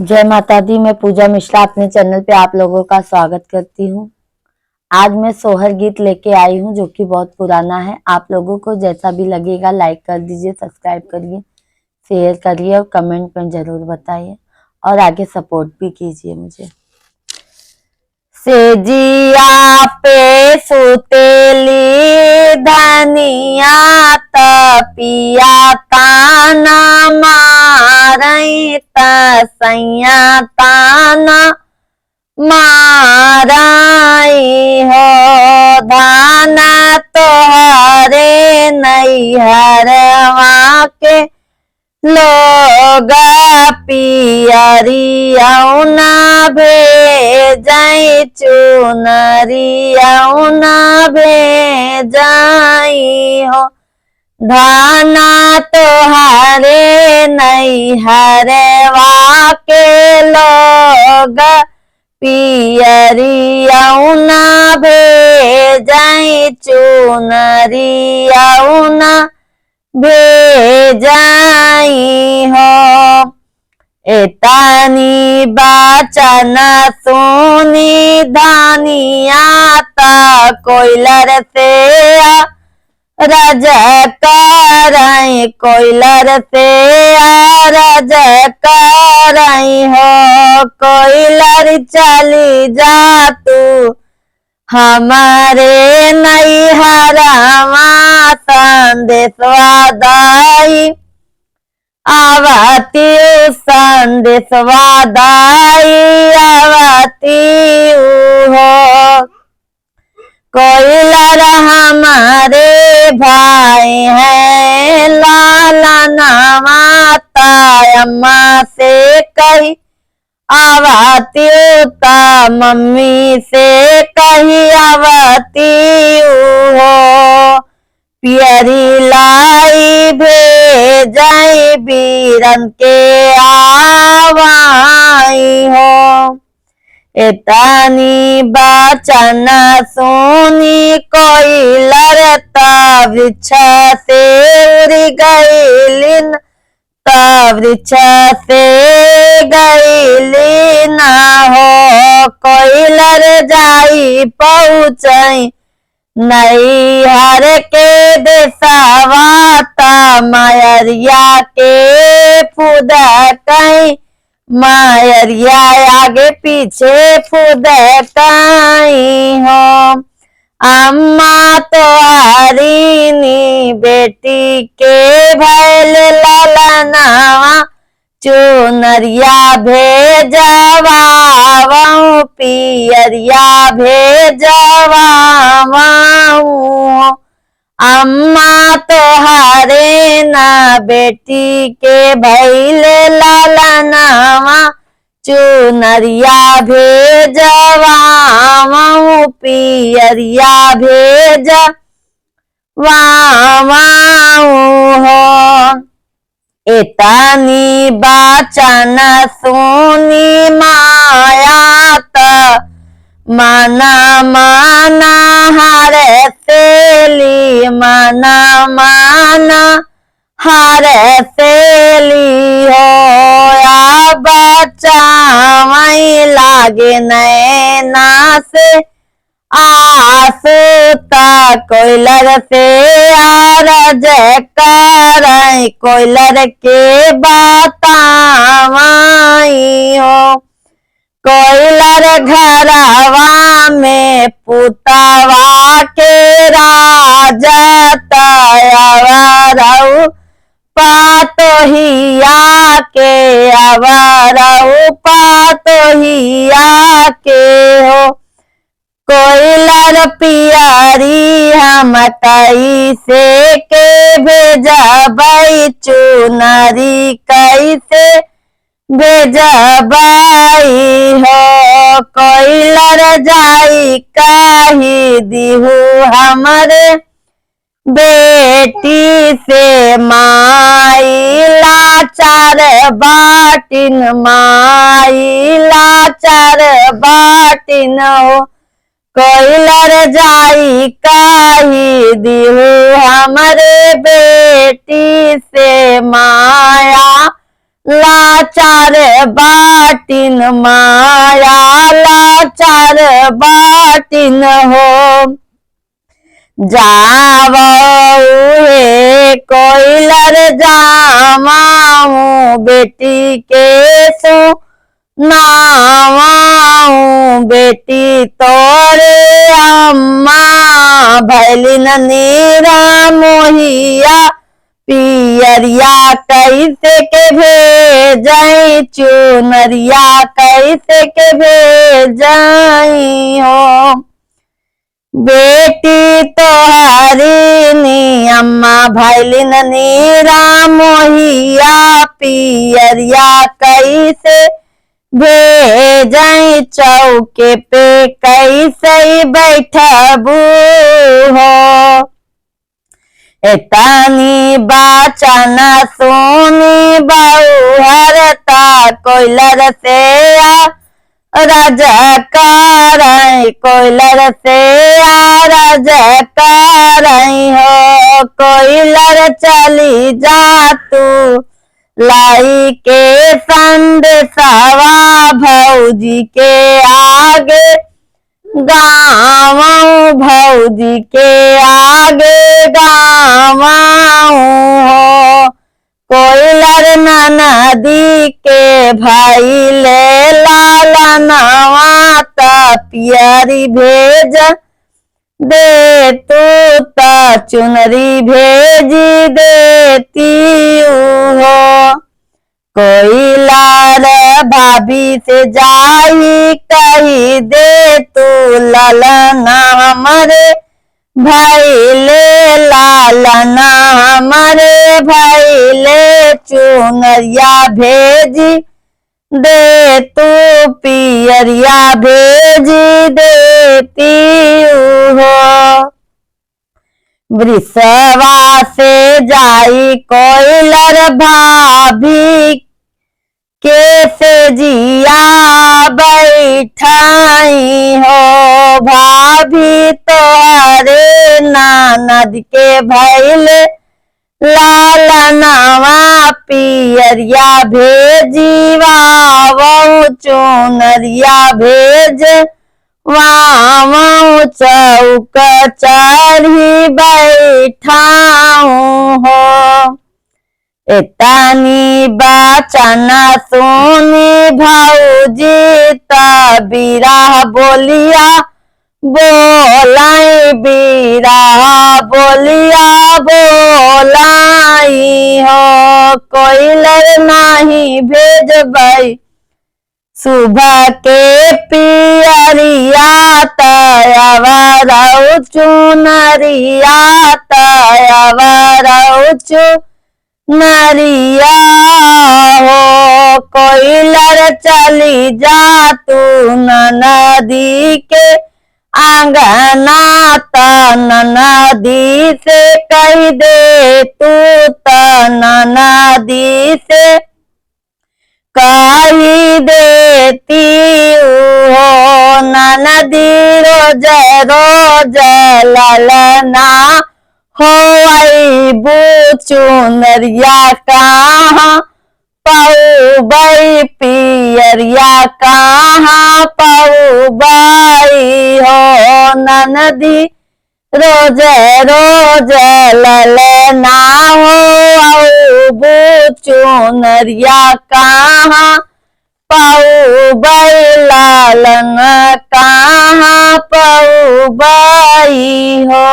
जय माता दी। मैं पूजा मिश्रा अपने चैनल पे आप लोगों का स्वागत करती हूँ। आज मैं सोहर गीत लेके आई हूँ जो कि बहुत पुराना है। आप लोगों को जैसा भी लगेगा लाइक कर दीजिए, सब्सक्राइब करिए, शेयर करिए और कमेंट में जरूर बताइए और आगे सपोर्ट भी कीजिए मुझे। सेजिया पे सुतेली धनिया तपिया ताना मारई तसैया ताना माराई हो। धाना तोहरे नैहरवा के लोग पियरियौना भेजई चुनरियौना भेजई हो। धाना तोहरे नैहरवा के लोग पियरियौना भेजई चुनरियौना भेजई हो। एतानी बचन सुनी धनिया ता कोयलर से रज करई कोयलर से रज करई हो। कोयलर चली जा तू हमारे नैहरवा संदेशवा दाई आवती संदेशवा दाई आवती हो। कोयलर हमारे भाई है लाला नामाता अम्मा से कही आवती ता मम्मी से कही आवती हो। पियरी लाई भेजई बीरन के आवाई हो। एतानी बचन सुनी कोयलर ता वृक्ष से उड़ गईलिन ता वृक्ष से गईली ना हो। कोयलर जाई पहुँचई नैहर के देशवा ता मायरिया के फुदकई मायरिया आगे पीछे फुदकई हो। अम्मा तोहरीनी बेटी के भैल ललनावा चुनरिया भेजवाऊं पियरिया भेजवाऊं। अम्मा तोहरे ना बेटी के भैल ललनावा चुनरिया भेजवाऊं पियरिया भेजवाऊं हो। एतानी बचन सुनी माया त माना माना हर सेली माना माना हर सेली हो। बचावई लागे नैना से आसूता कोयलर से रज करई कोयलर के बतावाई हो। कोयलर घरवा में पुतवा के राजा तयवरऊ पातोहिया के अवरऊ पातोहिया के हो। कोयलर पियरी हम कैसे के भेजबई चुनरी कैसे भेजबई हो। कोयलर जाई कही दिहु हमरे बेटी से माई लाचार बाटिन माई लाचार बाटिन हो। कोयलर जाई कही दिहु हमरे बेटी से माया लाचार बा बाटिन माया लाचार बाटिन हो। जावऊ हे कोइलर जामाऊ बेटी के सु नावाऊ बेटी तोरे अम्मा भैलिन नीरा मोहिया पियरिया कैसे के भेजई चुनरिया कैसे के भेजई हो। बेटी तोहरी नी अम्मा भैलिन नीरा मोहिया पियरिया कैसे भेजई चौके पे कैसे बैठबू हो। एतानी बाचना सोनी बहुहरता कोइलर से राजा कराई कोइलर से राजा कराई हो। कोइलर चली जा तू लाई के संदेशवा भौजी के आगे गाँव भौजी के आगे गाँव हो। कोइलर नदी के भाई ले लाला नवा पियरी भेज दे तू ता चुनरी भेजी देती हो। कोइलर भाभी से जाई कही दे तू ललना हमारे भैले लालना हमारे भैले चुनरिया भेजी दे तू पियरिया भेजी देती हो। वृषवा से जाई कोइलर भाभी के से जिया बैठाई हो। भाभी तोहरे ननद के भैले लालनवा पियरिया भेजी वावऊ चुनरिया भेज वावऊ चौक चढ़ी बैठाऊ हो। एतानी बाचना सोनी भौजी तबीरा बोलिया बोलाई बीरा बोलिया बोलाई हो। कोइलर नाही भेजबई सुबह के पियरिया तयवरऊ चुनरिया तयवरऊ चुनरिया हो। कोइलर चली जा तू नदी के आंगना नदी से कह दे तू नदी से कही देती हो। नदी रोज रोज ललना हो बू चुनरिया कहाँ पौबई पियरिया कहाँ पौबई हो। नदी रोज रोज ललना हो बू चुनरिया कहाँ पौबई लालन कहाँ पौबई हो।